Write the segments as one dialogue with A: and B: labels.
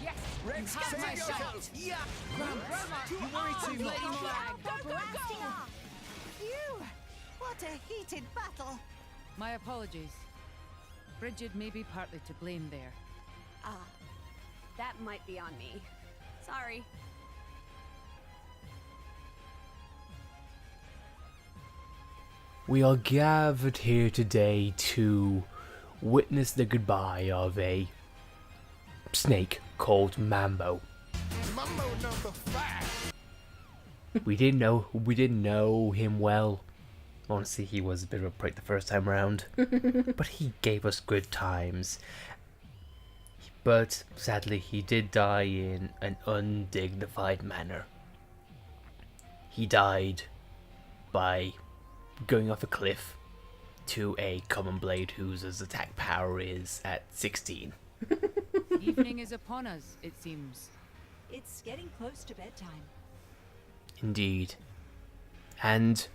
A: Yes,
B: Rex,
A: have
B: set
A: my
B: your
A: shot.
B: goals.
A: Yeah, Grandma, you worry too much.
C: Blasting off! Phew! What a heated battle!
D: My apologies. Bridget may be partly to blame there.
E: That might be on me. Sorry.
F: We are gathered here today to witness the goodbye of a snake called Mambo.
B: Mambo number 5.
F: We didn't know him well. Honestly, he was a bit of a prick the first time around, but he gave us good times. But sadly, he did die in an undignified manner. He died by going off a cliff to a common blade whose attack power is at 16.
D: Evening is upon us, it seems.
C: It's getting close to bedtime.
F: Indeed. And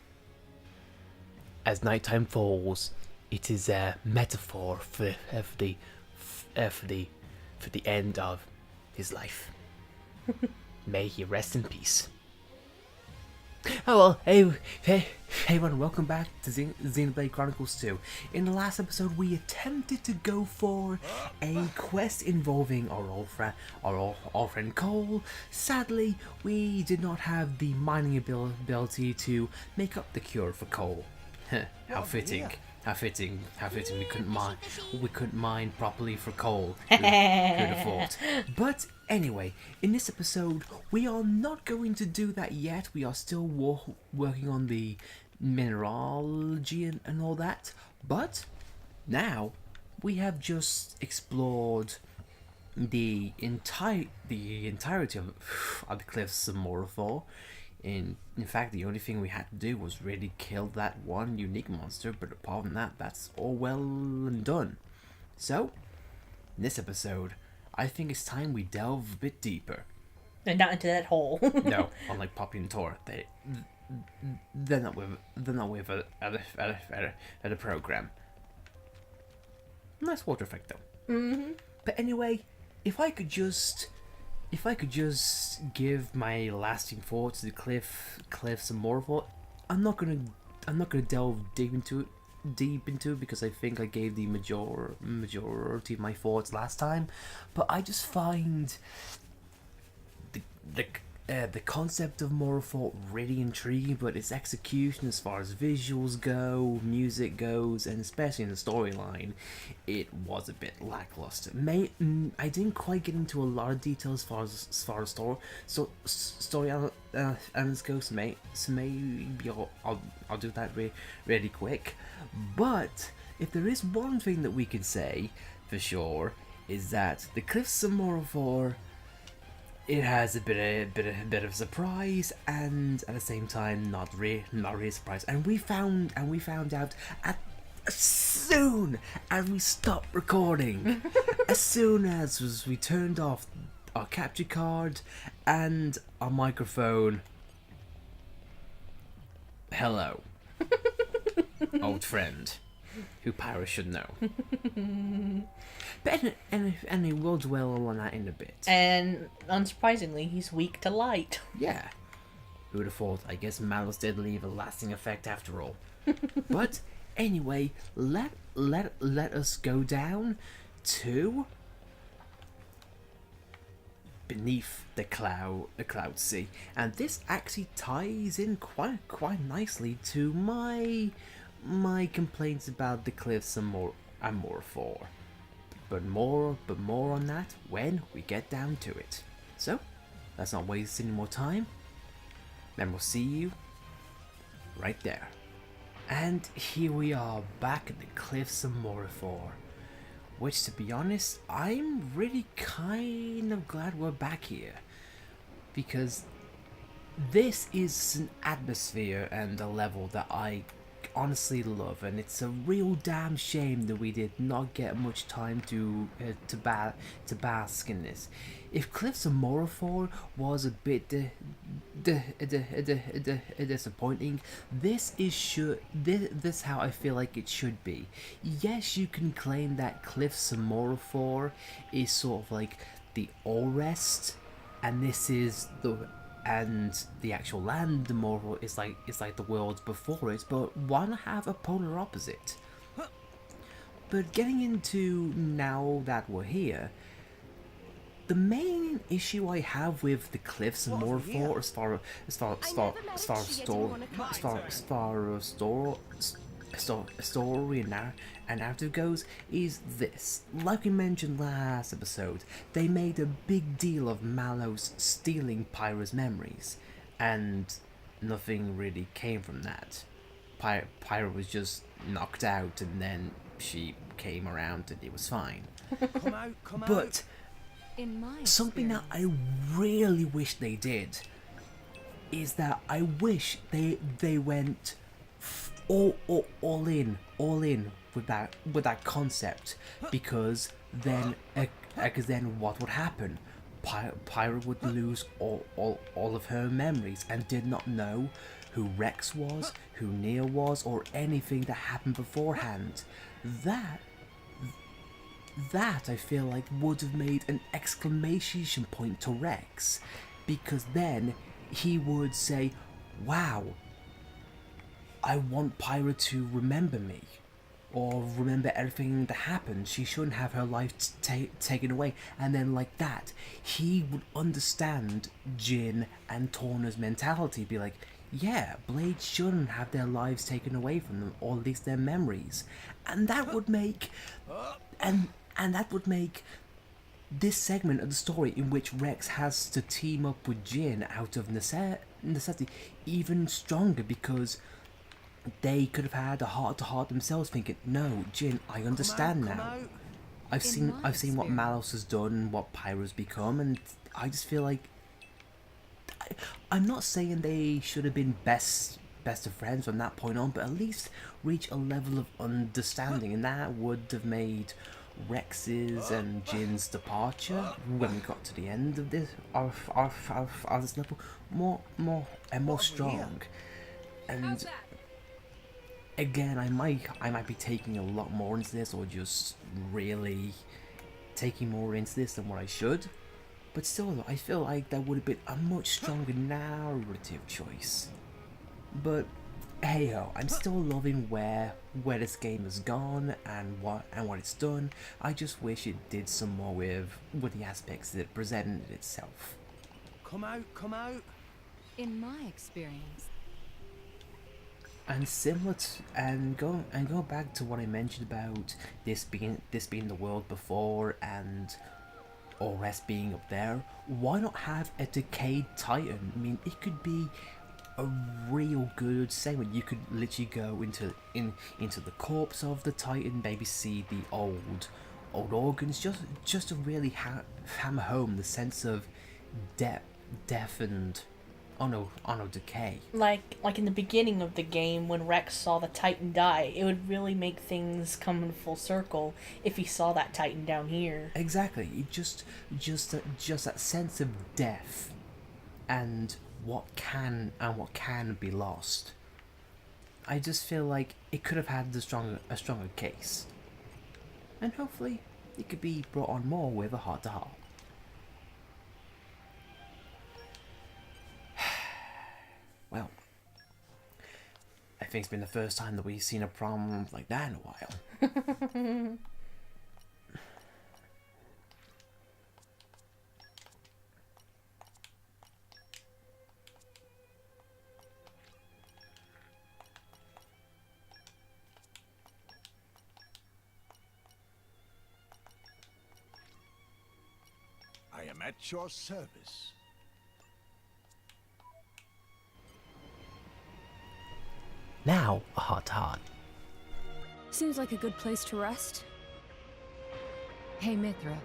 F: as nighttime falls, it is a metaphor for the end of his life. May he rest in peace. Oh well, hey everyone, welcome back to Xenoblade Chronicles 2. In the last episode, we attempted to go for a quest involving our old friend Cole. Sadly, we did not have the mining ability to make up the cure for Cole. How fitting. How fitting we couldn't mine properly for coal. Who'd have thought? But anyway, in this episode, we are not going to do that yet. We are still working on the mineralogy and all that. But now we have just explored the entirety of the cliffs of Morytha. In fact, the only thing we had to do was really kill that one unique monster, but apart from that, that's all well and done. So, in this episode, I think it's time we delve a bit deeper.
G: And not into that hole.
F: No, unlike Poppy and Tor, they're not with a program. Nice water effect though.
G: Mm-hmm.
F: But anyway, if I could just give my lasting thoughts to the cliffs and Morytha, I'm not gonna delve deep into it because I think I gave the majority of my thoughts last time. But I just find the concept of Morytha really intriguing, but its execution as far as visuals go, music goes, and especially in the storyline, it was a bit lackluster. I didn't quite get into a lot of details as far as story elements go, so maybe I'll do that really quick. But if there is one thing that we can say for sure, is that the Cliffs of Morytha, it has a bit of a surprise, and at the same time not really a surprise. And we found out as soon as we stopped recording, as soon as we turned off our capture card and our microphone. Hello, old friend, who Paris should know. But and we'll dwell on that in a bit.
G: And unsurprisingly, he's weak to light.
F: Yeah. Who would have thought? I guess malice did leave a lasting effect after all. But anyway, let us go down to beneath the cloud sea, and this actually ties in quite nicely to my complaints about the cliffs and Morytha. But more on that when we get down to it. So, let's not waste any more time, and we'll see you right there. And here we are back at the cliffs of Morytha, which, to be honest, I'm really kind of glad we're back here, because this is an atmosphere and a level that I honestly love, and it's a real damn shame that we did not get much time to bask in this. If Cliffs of Morytha was a bit disappointing, this is how I feel like it should be. Yes, you can claim that Cliffs of Morytha is sort of like the Orest, and this is the actual land, the Moral is like the worlds before it, but why not have a polar opposite? But getting into now that we're here, the main issue I have with the cliffs and Morytha as far as story and narrative goes is this. Like we mentioned last episode, they made a big deal of Mallows stealing Pyra's memories, and nothing really came from that. Pyra was just knocked out, and then she came around and it was fine.
A: Come
F: But
C: In my
F: something that
C: experience,
F: I really wish they did is that I wish they went all in with that concept, because then what would happen? Pyra would lose all of her memories and did not know who Rex was, who Neil was, or anything that happened beforehand. That I feel like would have made an exclamation point to Rex, because then he would say, wow, I want Pyra to remember me, or remember everything that happened. She shouldn't have her life taken away. And then like that, he would understand Jin and Torna's mentality, be like, yeah, Blades shouldn't have their lives taken away from them, or at least their memories. And that would make and that would make this segment of the story in which Rex has to team up with Jin out of necessity even stronger, because they could have had a heart-to-heart themselves, thinking, no, Jin, I understand now. I've seen what Malos has done, what Pyra's become, and I just feel like I'm not saying they should have been best of friends from that point on, but at least reach a level of understanding, and that would have made Rex's and Jin's departure when we got to the end of this of this level more strong. And again, I might be taking a lot more into this, or just really taking more into this than what I should. But still, I feel like that would have been a much stronger narrative choice. But hey ho, I'm still loving where this game has gone and what it's done. I just wish it did some more with the aspects that it presented itself.
A: Come out.
C: in my experience,
F: And similar to, and go back to what I mentioned about this being the world before and Orest being up there, why not have a decayed Titan? I mean, it could be a real good segment. You could literally go into the corpse of the Titan, maybe see the old organs, just to really hammer home the sense of death and decay.
G: Like in the beginning of the game, when Rex saw the Titan die, it would really make things come in full circle if he saw that Titan down here.
F: Exactly. It just that sense of death and what can be lost. I just feel like it could have had a stronger case, and hopefully it could be brought on more with a heart-to-heart. Well, I think it's been the first time that we've seen a problem like that in a while.
B: I am at your service.
F: Now, a heart-to-heart.
E: Seems like a good place to rest.
D: Hey, Mithra,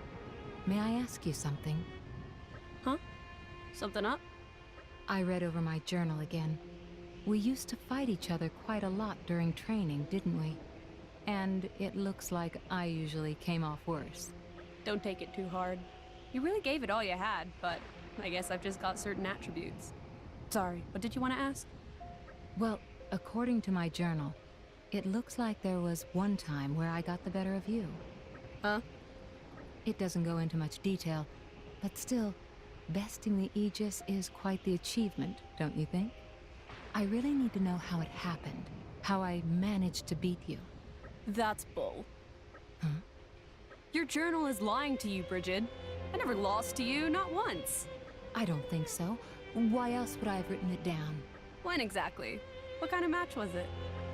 D: may I ask you something?
E: Huh? Something up?
D: I read over my journal again. We used to fight each other quite a lot during training, didn't we? And it looks like I usually came off worse.
E: Don't take it too hard. You really gave it all you had, but I guess I've just got certain attributes. Sorry, what did you want to ask?
D: Well, according to my journal, it looks like there was one time where I got the better of you.
E: Huh?
D: It doesn't go into much detail, But still, besting the Aegis is quite the achievement, don't you think? I really need to know how it happened, how I managed to beat you.
E: That's bull.
D: Huh?
E: Your journal is lying to you, Bridget. I never lost to you, not once.
D: I don't think so. Why else would I have written it down?
E: When exactly? What kind of match was it?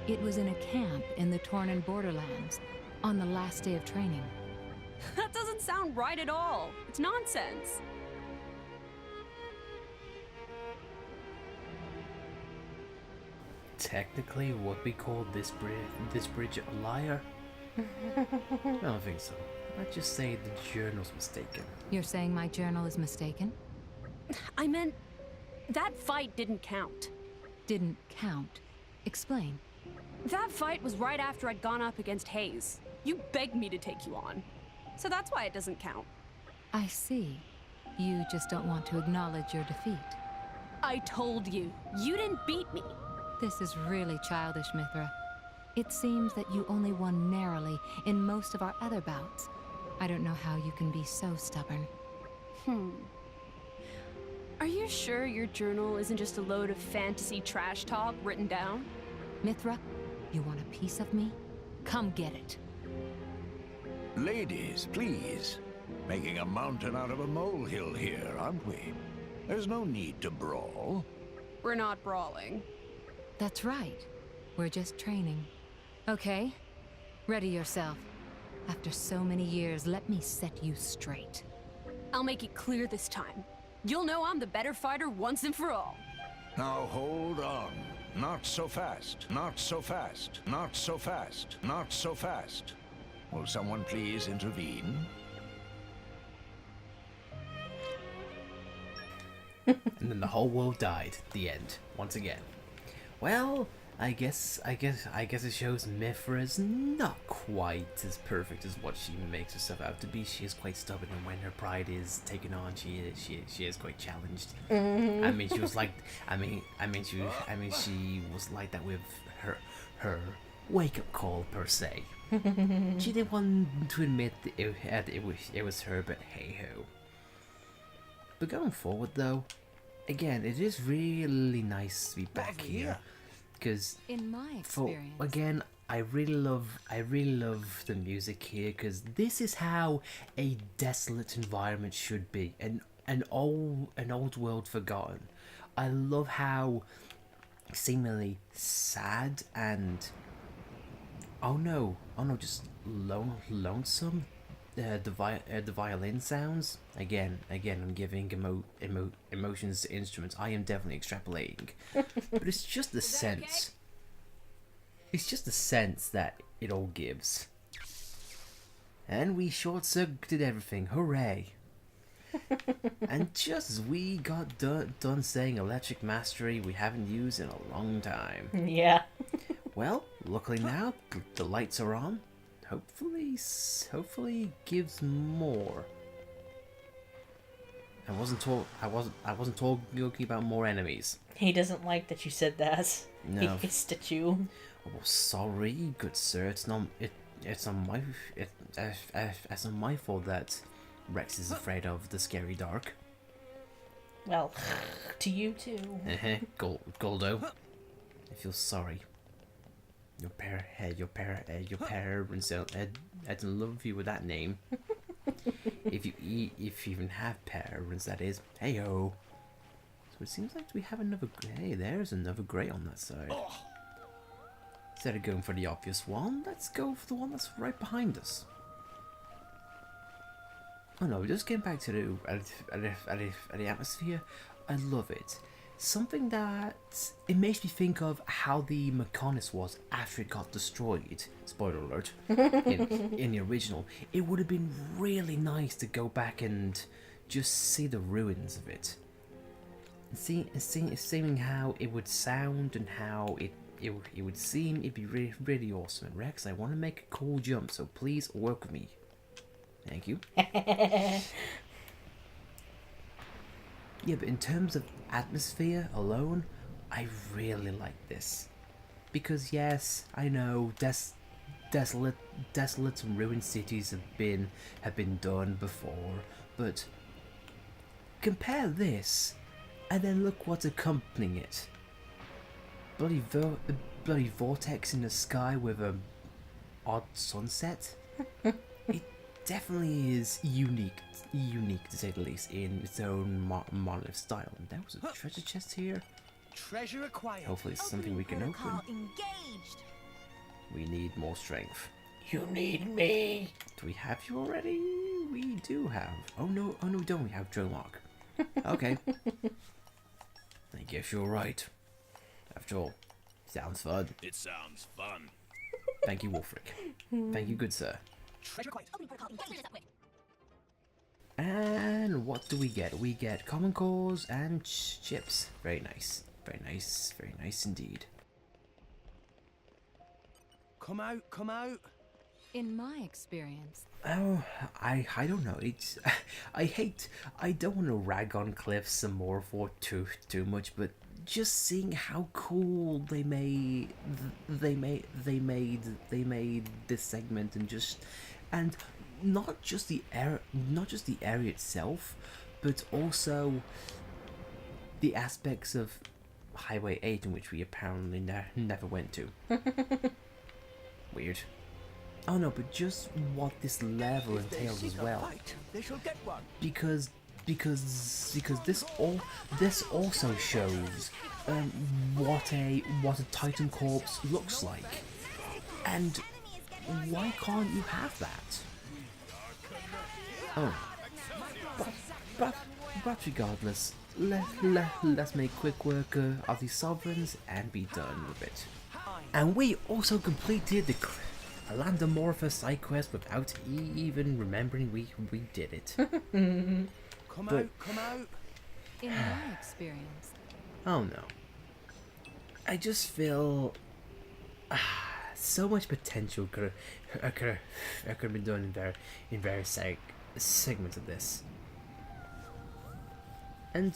D: It was in a camp in the Tornan borderlands, on the last day of training.
E: That doesn't sound right at all. It's nonsense.
F: Technically, what we call this bridge a liar? I don't think so. I'd just say the journal's mistaken.
D: You're saying my journal is mistaken?
E: I meant, that fight didn't count.
D: Didn't count. Explain.
E: That fight was right after I'd gone up against Hayes. You begged me to take you on. So that's why it doesn't count.
D: I see. You just don't want to acknowledge your defeat.
E: I told you, you didn't beat me.
D: This is really childish, Mithra. It seems that you only won narrowly in most of our other bouts. I don't know how you can be so stubborn.
E: Are you sure your journal isn't just a load of fantasy trash talk written down?
D: Mithra, you want a piece of me? Come get it.
B: Ladies, please. Making a mountain out of a molehill here, aren't we? There's no need to brawl.
E: We're not brawling.
D: That's right. We're just training. Okay, ready yourself. After so many years, let me set you straight.
E: I'll make it clear this time. You'll know I'm the better fighter once and for all.
B: Now hold on. Not so fast. Not so fast. Not so fast. Not so fast. Will someone please intervene?
F: And then the whole world died. The end. Once again. Well, I guess it shows Mithra's not quite as perfect as what she makes herself out to be. She is quite stubborn, and when her pride is taken on, she is quite challenged. I mean, she was like, she was like that with her wake up call per se. She didn't want to admit that it was her, but hey ho. But going forward, though, again, it is really nice to be back here. Because
D: in my experience,
F: again, I really love the music here, because this is how a desolate environment should be, an old world forgotten. I love how seemingly sad and just lonesome the violin sounds. Again, I'm giving emotions to instruments. I am definitely extrapolating, but it's just the sense. It's just the sense that it all gives. And we short-circuited everything. Hooray! And just as we got done saying electric mastery we haven't used in a long time.
G: Yeah.
F: Well, luckily now the lights are on. Hopefully gives more. I wasn't talking about more enemies.
G: He doesn't like that you said that.
F: No.
G: He hissed at you.
F: Oh, sorry, good sir. It's not my fault that Rex is afraid of the scary dark.
G: Well, to you too.
F: Goldo. I feel sorry. Your parents don't love you with that name. if you even have parents, that is. Heyo. So it seems like we have another. Hey, there's another grey on that side. Instead of going for the obvious one, let's go for the one that's right behind us. Oh no, we just came back to the atmosphere. I love it. Something that it makes me think of how the Mechonis was after it got destroyed. Spoiler alert. in the original, it would have been really nice to go back and just see the ruins of it, and seeing how it would sound and how it would seem. It'd be really awesome. And Rex, I want to make a cool jump, so please work with me. Thank you. Yeah, but in terms of atmosphere alone, I really like this. Because yes, I know desolate and ruined cities have been done before, but compare this, and then look what's accompanying it. Bloody vortex in the sky with a odd sunset. It definitely is unique to say the least in its own monolith style. And there was a treasure chest here.
A: Treasure acquired.
F: Hopefully it's something we can open.
C: Engaged.
F: We need more strength.
G: You need me.
F: Do we have you already? We do have. Oh no, we don't. We have drill mark. Okay. I guess you're right. After all, sounds fun.
A: It sounds fun.
F: Thank you, Wolfric. Thank you, good sir.
A: Treasure acquired.
F: And what do we get? We get common cores and chips. Very nice. Very nice. Very nice indeed.
A: Come out, come out.
D: In my experience,
F: Oh, I don't know. It's I don't want to rag on Cliff some more for too much, but just seeing how cool they made this segment, and not just the area itself, but also the aspects of Highway 8 in which we apparently never went to. Weird. Oh no, but just what this level entails as well.
A: They shall get one.
F: Because this also shows what a Titan corpse looks like, and why can't you have that? Oh, but regardless, let's make quick work of these sovereigns and be done with it. And we also completed the Land of Morytha side quest without even remembering we did it.
A: Come out, come out.
D: in my experience,
F: Oh no. I just feel so much potential could have been done in various segments of this. And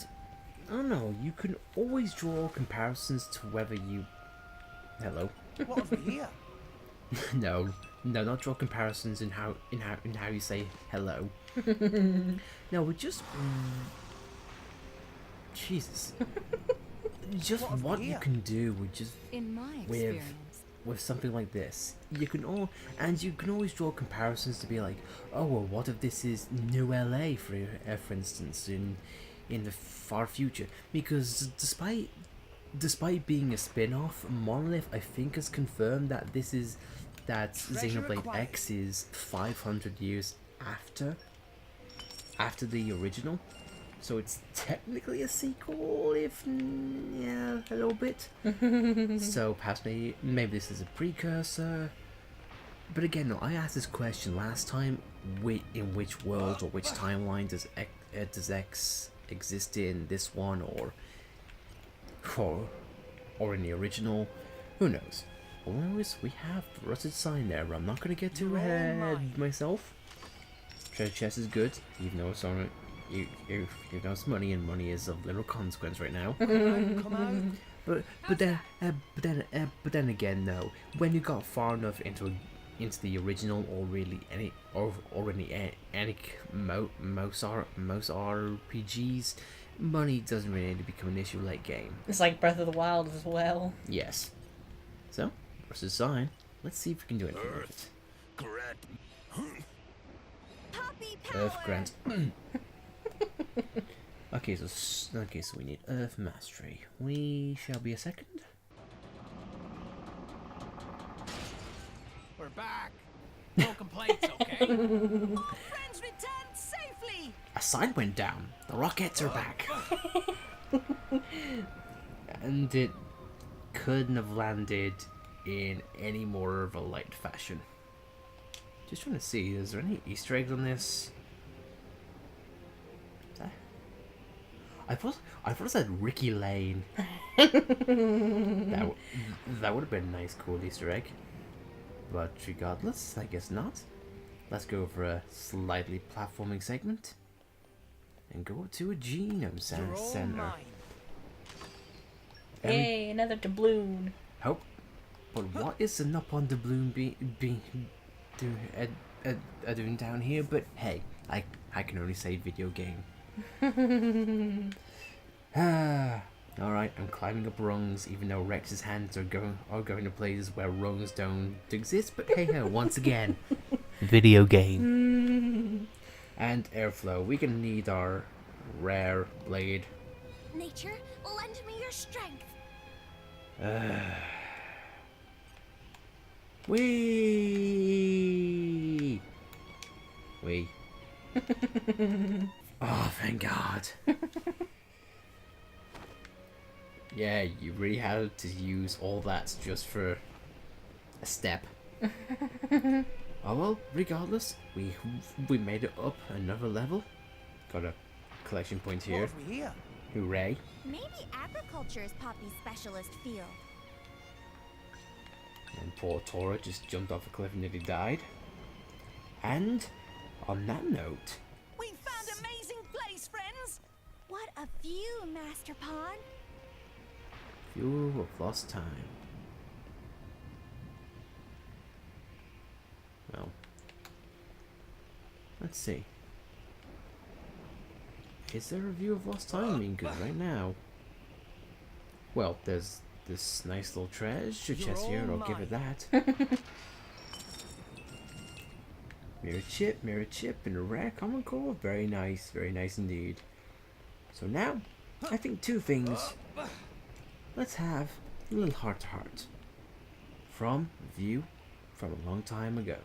F: I don't know, you can always draw comparisons to whether you hello.
A: What have we here?
F: No, not draw comparisons in how you say hello. No, we just Jesus. Just what you can do with just
D: in my
F: with
D: experience,
F: something like this. You can always draw comparisons to be like, oh well, what if this is New LA for instance in the far future? Because despite being a spin-off, Monolith I think has confirmed that Xenoblade X is 500 years after the original, so it's technically a sequel, if yeah, a little bit. So perhaps maybe this is a precursor. But again, no, I asked this question last time: in which world or which timeline does X exist in? This one or in the original? Who knows? All I know is we have the rusted sign there. I'm not gonna get too ahead myself. Treasure chest is good, even though it's on even though it's money, and money is of little consequence right now.
A: Come out.
F: But then again, though, when you got far enough into the original, or really any most RPGs, money doesn't really become an issue late game.
G: It's like Breath of the Wild as well.
F: Yes. So, versus sign. Let's see if we can do anything with it.
A: Grant.
F: Earth grant. Okay, so we need Earth mastery. We shall be a second.
A: We're back. No complaints, okay?
C: Friends returned safely.
F: A sign went down. The rockets are back. And it couldn't have landed in any more of a light fashion. Just trying to see, is there any Easter eggs on this? I thought it said Ricky Lane. That would have been a nice, cool Easter egg. But regardless, I guess not. Let's go for a slightly platforming segment and go to a genome center.
G: Yay, another doubloon.
F: Hope. But what is an up on doubloon doing down here? But hey, I can only say video game. Alright, I'm climbing up rungs, even though Rex's hands are going to places where rungs don't exist, but hey ho, once again, video game. And airflow, we can need our rare blade.
C: Nature, lend me your strength.
F: Wee! Oh, thank God. Yeah, you really had to use all that just for a step. Oh well, regardless, we made it up another level. Got a collection point
A: What
F: here.
A: have we here?
F: Hooray.
C: Maybe agriculture is Poppy's specialist field.
F: And poor Tora just jumped off a cliff and nearly died. And on that note,
C: We found amazing place, friends. What a view, Master Pawn.
F: fuel of lost time. Well, let's see. Is there a view of lost time? I mean, because right now, well, there's this nice little treasure chest here. I'll give it that. Mirror chip, and a rare common core. Very nice indeed. So now, I think two things. Let's have a little heart to heart from a view from a long time ago.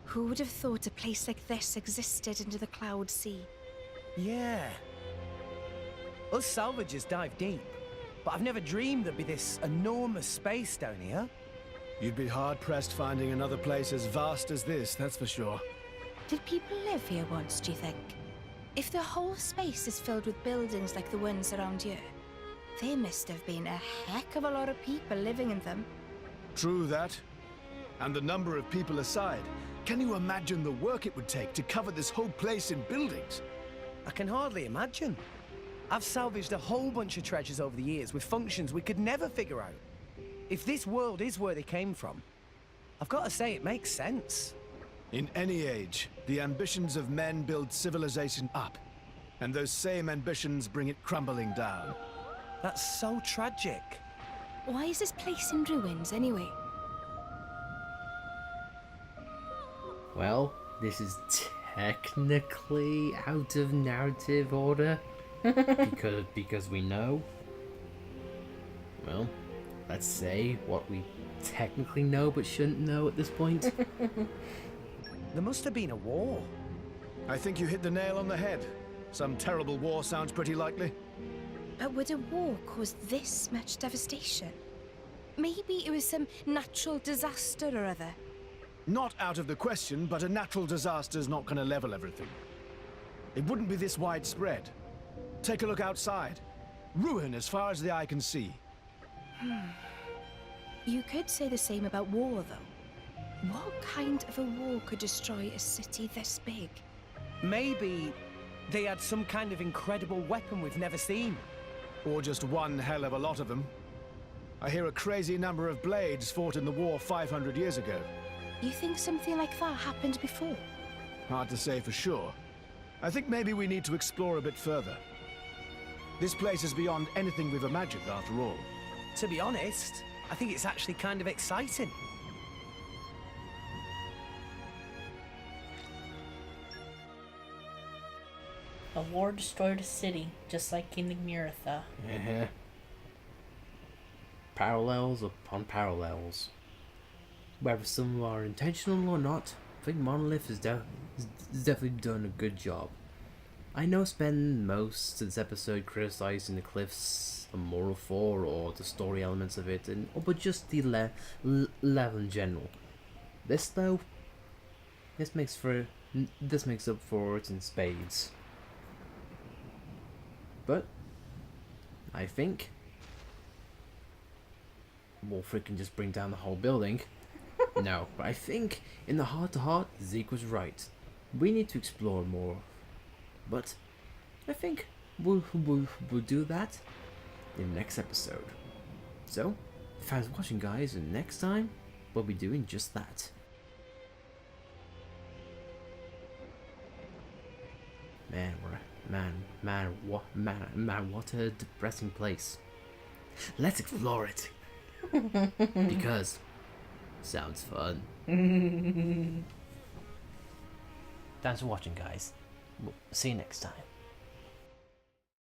H: Who would have thought a place like this existed under the cloud sea?
A: Yeah. Us salvagers dive deep, but I've never dreamed there'd be this enormous space down here.
I: You'd be hard-pressed finding another place as vast as this, that's for sure.
H: Did people live here once, do you think? If the whole space is filled with buildings like the ones around here, there must have been a heck of a lot of people living in them.
I: True that. And the number of people aside. Can you imagine the work it would take to cover this whole place in buildings?
A: I can hardly imagine. I've salvaged a whole bunch of treasures over the years with functions we could never figure out. If this world is where they came from, I've got to say it makes sense.
I: In any age, the ambitions of men build civilization up. And those same ambitions bring it crumbling down.
A: That's so tragic.
H: Why is this place in ruins, anyway?
F: Well, this is technically out of narrative order because we know. Well, let's say what we technically know but shouldn't know at this point.
A: There must have been a war.
I: I think you hit the nail on the head. Some terrible war sounds pretty likely.
H: But would a war cause this much devastation? Maybe it was some natural disaster or other.
I: Not out of the question, but a natural disaster's not gonna level everything. It wouldn't be this widespread. Take a look outside. Ruin as far as the eye can see.
H: You could say the same about war, though. What kind of a war could destroy a city this big?
A: Maybe they had some kind of incredible weapon we've never seen.
I: Or just one hell of a lot of them. I hear a crazy number of blades fought in the war 500 years ago.
H: You think something like that happened before?
I: Hard to say for sure. I think maybe we need to explore a bit further. This place is beyond anything we've imagined, after all.
A: To be honest, I think it's actually kind of exciting.
G: A war destroyed a city, just like King Morytha.
F: Yeah. Parallels upon parallels. Whether some are intentional or not, I think Monolith has definitely done a good job. I know I spend most of this episode criticizing the cliffs and Moral 4 or the story elements of it, but just the level in general. This though, this makes up for it in spades. But I think we'll freaking just bring down the whole building. No, but I think in the heart-to-heart, Zeke was right. We need to explore more. But I think we'll do that in the next episode. So, thanks for watching, guys, and next time we'll be doing just that. Man, what a depressing place. Let's explore it. Because sounds fun.
J: Thanks for watching, guys. We'll see you next time.